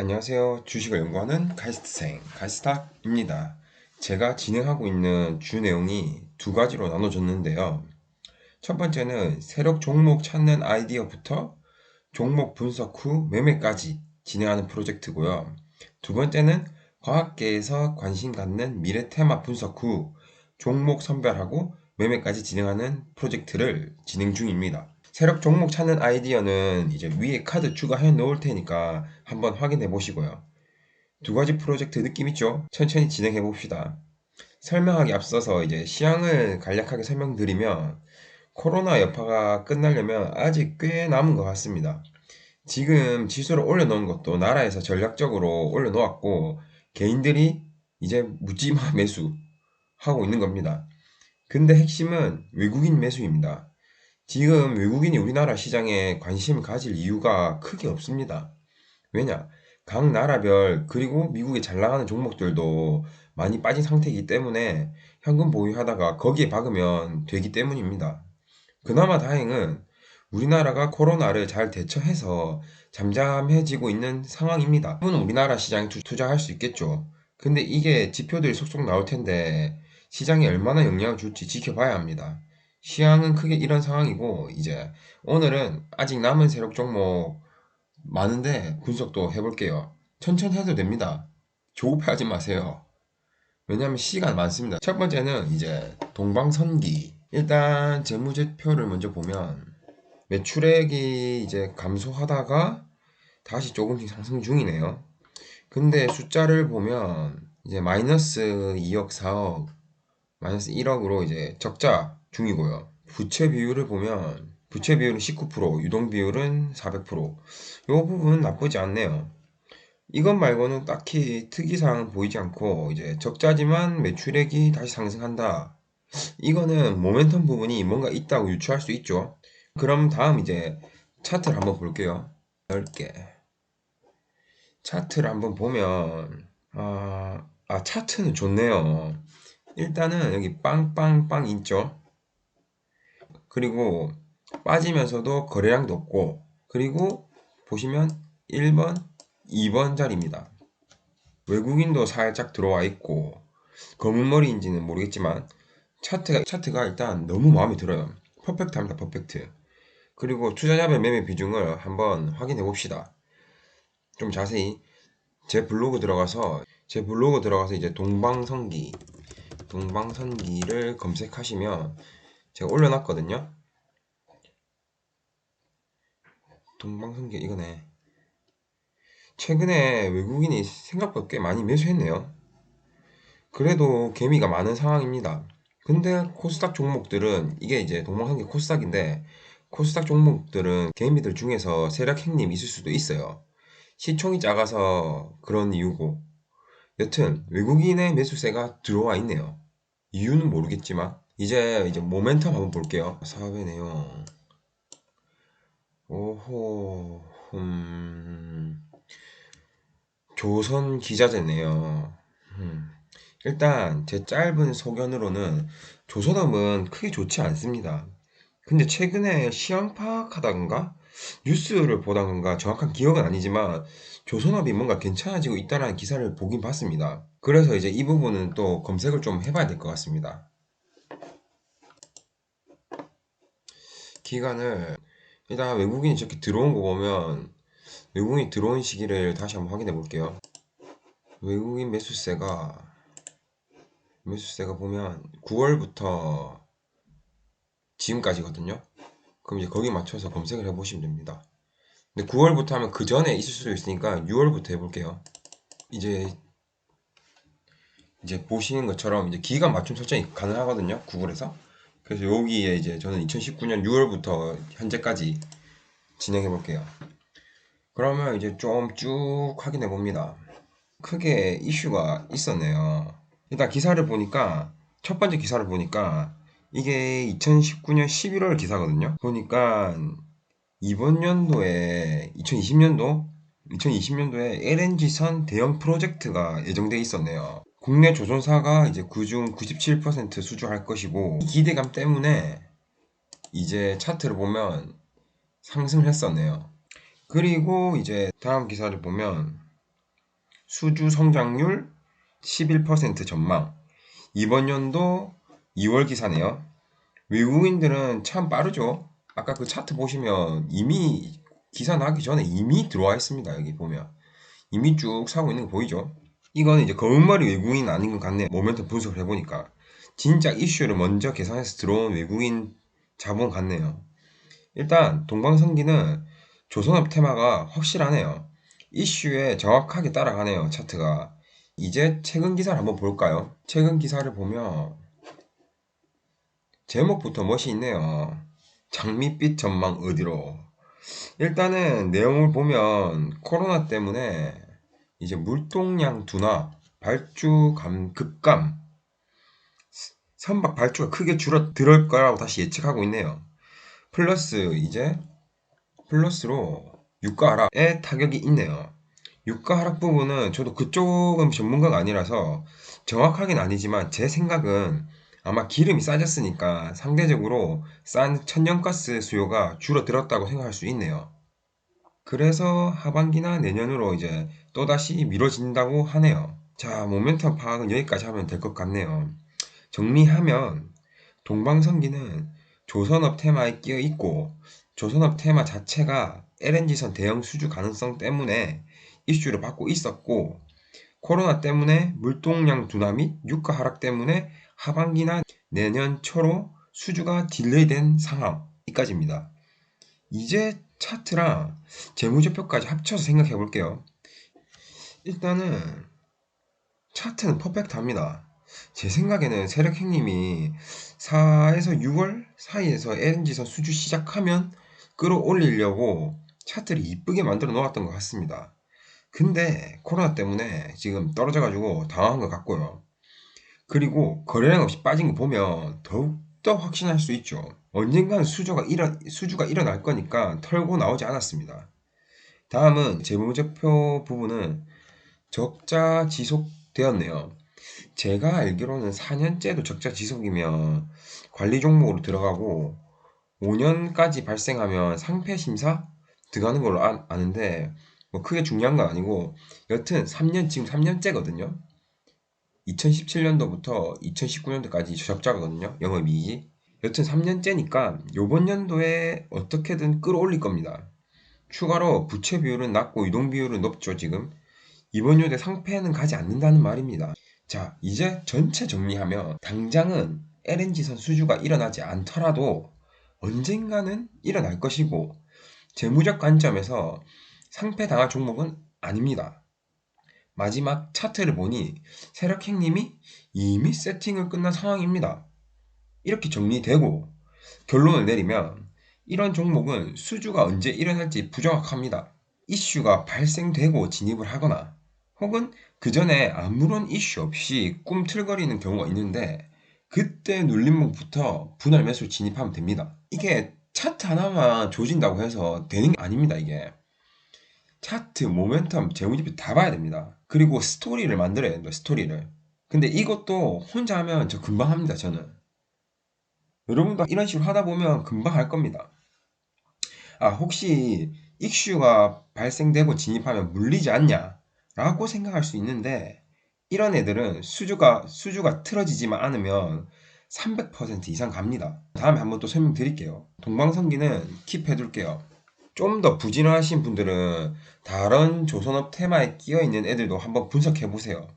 안녕하세요. 주식을 연구하는 카이스트생 카이스탁입니다. 제가 진행하고 있는 주 내용이 두 가지로 나눠졌는데요. 첫 번째는 세력 종목 찾는 아이디어부터 종목 분석 후 매매까지 진행하는 프로젝트고요. 두 번째는 과학계에서 관심 갖는 미래 테마 분석 후 종목 선별하고 매매까지 진행하는 프로젝트를 진행 중입니다. 세력 종목 찾는 아이디어는 이제 위에 카드 추가해 놓을 테니까 한번 확인해 보시고요. 두 가지 프로젝트 느낌 있죠? 천천히 진행해 봅시다. 설명하기 앞서서 이제 시황을 간략하게 설명드리면 코로나 여파가 끝나려면 아직 꽤 남은 것 같습니다. 지금 지수를 올려놓은 것도 나라에서 전략적으로 올려놓았고 개인들이 이제 묻지마 매수하고 있는 겁니다. 근데 핵심은 외국인 매수입니다. 지금 외국인이 우리나라 시장에 관심을 가질 이유가 크게 없습니다. 왜냐? 각 나라별 그리고 미국에 잘 나가는 종목들도 많이 빠진 상태이기 때문에 현금 보유하다가 거기에 박으면 되기 때문입니다. 그나마 다행은 우리나라가 코로나를 잘 대처해서 잠잠해지고 있는 상황입니다. 그분 우리나라 시장에 투자할 수 있겠죠. 근데 이게 지표들이 속속 나올 텐데 시장에 얼마나 영향을 줄지 지켜봐야 합니다. 시황은 크게 이런 상황이고 이제 오늘은 아직 남은 세력 종목 많은데 분석도 해볼게요. 천천히 해도 됩니다. 조급해하지 마세요. 왜냐하면 시간 많습니다. 첫 번째는 이제 동방선기. 일단 재무제표를 먼저 보면 매출액이 이제 감소하다가 다시 조금씩 상승 중이네요. 근데 숫자를 보면 이제 마이너스 2억, 4억, 마이너스 1억으로 이제 적자 중이고요. 부채 비율을 보면 부채 비율은 19%, 유동 비율은 400%. 이 부분 나쁘지 않네요. 이것 말고는 딱히 특이사항은 보이지 않고 이제 적자지만 매출액이 다시 상승한다. 이거는 모멘텀 부분이 뭔가 있다고 유추할 수 있죠. 그럼 다음 이제 차트를 한번 볼게요. 넓게 차트를 한번 보면 차트는 좋네요. 일단은 여기 빵빵빵 있죠. 그리고 빠지면서도 거래량도 없고, 그리고 보시면 1번, 2번 자리입니다. 외국인도 살짝 들어와 있고 검은 머리인지는 모르겠지만 차트가 일단 너무 마음에 들어요. 퍼펙트합니다. 퍼펙트. 그리고 투자자별 매매 비중을 한번 확인해 봅시다. 좀 자세히 제 블로그 들어가서 이제 동방선기를 검색하시면 제가 올려놨거든요. 동방선기 이거네. 최근에 외국인이 생각보다 꽤 많이 매수했네요. 그래도 개미가 많은 상황입니다. 근데 코스닥 종목들은 이게 이제 동방선기 코스닥인데 코스닥 종목들은 개미들 중에서 세력 행님 있을 수도 있어요. 시총이 작아서 그런 이유고 여튼 외국인의 매수세가 들어와 있네요. 이유는 모르겠지만 이제 모멘텀 한번 볼게요. 사업의 내용. 오호. 조선 기자재네요. 일단 제 짧은 소견으로는 조선업은 크게 좋지 않습니다. 근데 최근에 시황 파악하다던가 뉴스를 보다던가 정확한 기억은 아니지만 조선업이 뭔가 괜찮아지고 있다는 기사를 보긴 봤습니다. 그래서 이제 이 부분은 또 검색을 좀 해봐야 될 것 같습니다. 기간을 일단 외국인이 저렇게 들어온 거 보면 외국인이 들어온 시기를 다시 한번 확인해 볼게요. 외국인 매수세가 보면 9월부터 지금까지거든요. 그럼 이제 거기 맞춰서 검색을 해보시면 됩니다. 근데 9월부터 하면 그 전에 있을 수도 있으니까 6월부터 해볼게요. 이제 보시는 것처럼 이제 기간 맞춤 설정이 가능하거든요. 구글에서. 그래서 여기에 이제 저는 2019년 6월부터 현재까지 진행해 볼게요. 그러면 이제 좀 쭉 확인해 봅니다. 크게 이슈가 있었네요. 일단 기사를 보니까 첫 번째 기사를 보니까 이게 2019년 11월 기사거든요. 보니까 이번 연도에 2020년도에 LNG선 대형 프로젝트가 예정돼 있었네요. 국내 조선사가 이제 그중 97% 수주할 것이고 이 기대감 때문에 이제 차트를 보면 상승을 했었네요. 그리고 이제 다음 기사를 보면 수주 성장률 11% 전망. 이번 연도 2월 기사네요. 외국인들은 참 빠르죠. 아까 그 차트 보시면 이미 기사 나기 전에 이미 들어와 있습니다. 여기 보면 이미 쭉 사고 있는 거 보이죠? 이거는 이제 검은머리 외국인 아닌 것 같네요. 모멘텀 분석을 해보니까 진짜 이슈를 먼저 계산해서 들어온 외국인 자본 같네요. 일단 동방성기는 조선업 테마가 확실하네요. 이슈에 정확하게 따라가네요. 차트가. 이제 최근 기사를 한번 볼까요? 최근 기사를 보면 제목부터 멋이 있네요. 장밋빛 전망 어디로? 일단은 내용을 보면 코로나 때문에 이제 물동량 둔화, 발주 급감, 선박 발주가 크게 줄어들 거라고 다시 예측하고 있네요. 플러스로 유가 하락에 타격이 있네요. 유가 하락 부분은 저도 그쪽은 전문가가 아니라서 정확하긴 아니지만 제 생각은 아마 기름이 싸졌으니까 상대적으로 싼 천연가스 수요가 줄어들었다고 생각할 수 있네요. 그래서 하반기나 내년으로 이제 또다시 미뤄진다고 하네요. 자, 모멘텀 파악은 여기까지 하면 될 것 같네요. 정리하면 동방성기는 조선업 테마에 끼어 있고 조선업 테마 자체가 LNG선 대형 수주 가능성 때문에 이슈를 받고 있었고 코로나 때문에 물동량 둔화 및 유가 하락 때문에 하반기나 내년 초로 수주가 딜레이된 상황까지입니다. 이제 차트랑 재무제표까지 합쳐서 생각해 볼게요. 일단은 차트는 퍼펙트합니다. 제 생각에는 세력형님이 4에서 6월 사이에서 LNG선 수주 시작하면 끌어올리려고 차트를 이쁘게 만들어 놓았던 것 같습니다. 근데 코로나 때문에 지금 떨어져가지고 당황한 것 같고요. 그리고 거래량 없이 빠진 거 보면 더욱더 확신할 수 있죠. 언젠가는 수주가 일어날 거니까 털고 나오지 않았습니다. 다음은 재무제표 부분은 적자 지속되었네요. 제가 알기로는 4년째도 적자 지속이면 관리 종목으로 들어가고 5년까지 발생하면 상패 심사 들어가는 걸로 아는데 뭐 크게 중요한 건 아니고 여튼 지금 3년째거든요. 2017년도부터 2019년도까지 적자거든요. 영업이익이. 여튼 3년째니까 요번 연도에 어떻게든 끌어올릴 겁니다. 추가로 부채 비율은 낮고 유동 비율은 높죠, 지금. 이번 연도에 상패는 가지 않는다는 말입니다. 자, 이제 전체 정리하면 당장은 LNG선 수주가 일어나지 않더라도 언젠가는 일어날 것이고 재무적 관점에서 상패당할 종목은 아닙니다. 마지막 차트를 보니 세력행님이 이미 세팅을 끝난 상황입니다. 이렇게 정리되고 결론을 내리면 이런 종목은 수주가 언제 일어날지 부정확합니다. 이슈가 발생되고 진입을 하거나 혹은 그 전에 아무런 이슈 없이 꿈틀거리는 경우가 있는데 그때 눌림목부터 분할 매수 진입하면 됩니다. 이게 차트 하나만 조진다고 해서 되는 게 아닙니다. 이게 차트, 모멘텀, 재무제표 다 봐야 됩니다. 그리고 스토리를 만들어야 된다. 스토리를. 근데 이것도 혼자 하면 저 금방 합니다. 저는. 여러분도 이런 식으로 하다 보면 금방 할 겁니다. 아, 혹시 이슈가 발생되고 진입하면 물리지 않냐? 라고 생각할 수 있는데, 이런 애들은 수주가 틀어지지만 않으면 300% 이상 갑니다. 다음에 한번 또 설명드릴게요. 동방성기는 킵해둘게요. 좀 더 부진하신 분들은 다른 조선업 테마에 끼어 있는 애들도 한번 분석해 보세요.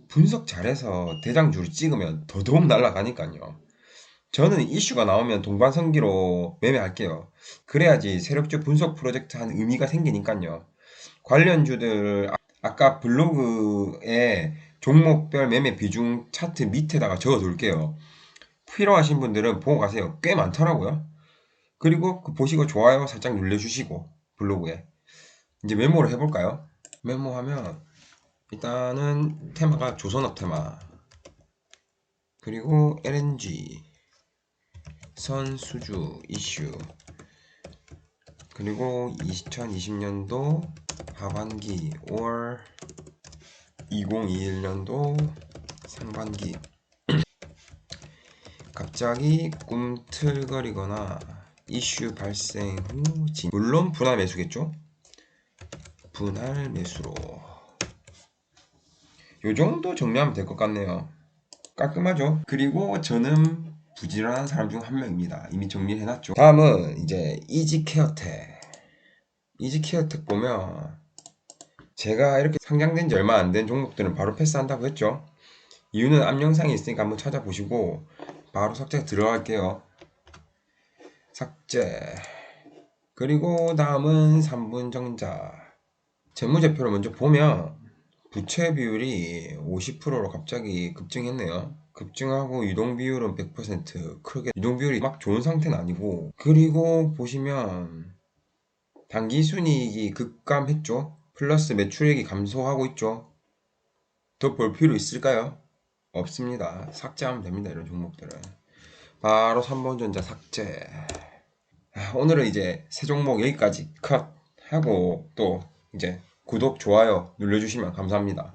분석 잘해서 대장주를 찍으면 더더욱 날아가니까요. 저는 이슈가 나오면 동반성기로 매매할게요. 그래야지 세력주 분석 프로젝트 한 의미가 생기니까요. 관련주들 아까 블로그에 종목별 매매 비중 차트 밑에다가 적어둘게요. 필요하신 분들은 보고 가세요. 꽤 많더라고요. 그리고 그 보시고 좋아요 살짝 눌러주시고 블로그에 이제 메모를 해볼까요? 메모하면 일단은 테마가 조선업 테마 그리고 LNG 선수주 이슈 그리고 2020년도 하반기 5월 2021년도 상반기 갑자기 꿈틀거리거나 이슈 발생 후 물론 분할 매수겠죠? 분할 매수로 요 정도 정리하면 될 것 같네요. 깔끔하죠? 그리고 저는 부지런한 사람 중 한 명입니다. 이미 정리를 해놨죠. 다음은 이제 이지케어텍. 이지케어텍 보면 제가 이렇게 상장된 지 얼마 안 된 종목들은 바로 패스한다고 했죠. 이유는 앞 영상이 있으니까 한번 찾아보시고 바로 삭제 들어갈게요. 삭제. 그리고 다음은 3분전자. 재무제표를 먼저 보면 부채 비율이 50%로 갑자기 급증했네요. 급증하고 유동 비율은 100%. 크게 유동 비율이 막 좋은 상태는 아니고, 그리고 보시면 당기 순이익이 급감했죠. 플러스 매출액이 감소하고 있죠. 더 볼 필요 있을까요? 없습니다. 삭제하면 됩니다. 이런 종목들은 바로 3번전자 삭제. 오늘은 이제 세 종목 여기까지 컷 하고 또 이제 구독 좋아요 눌러주시면 감사합니다.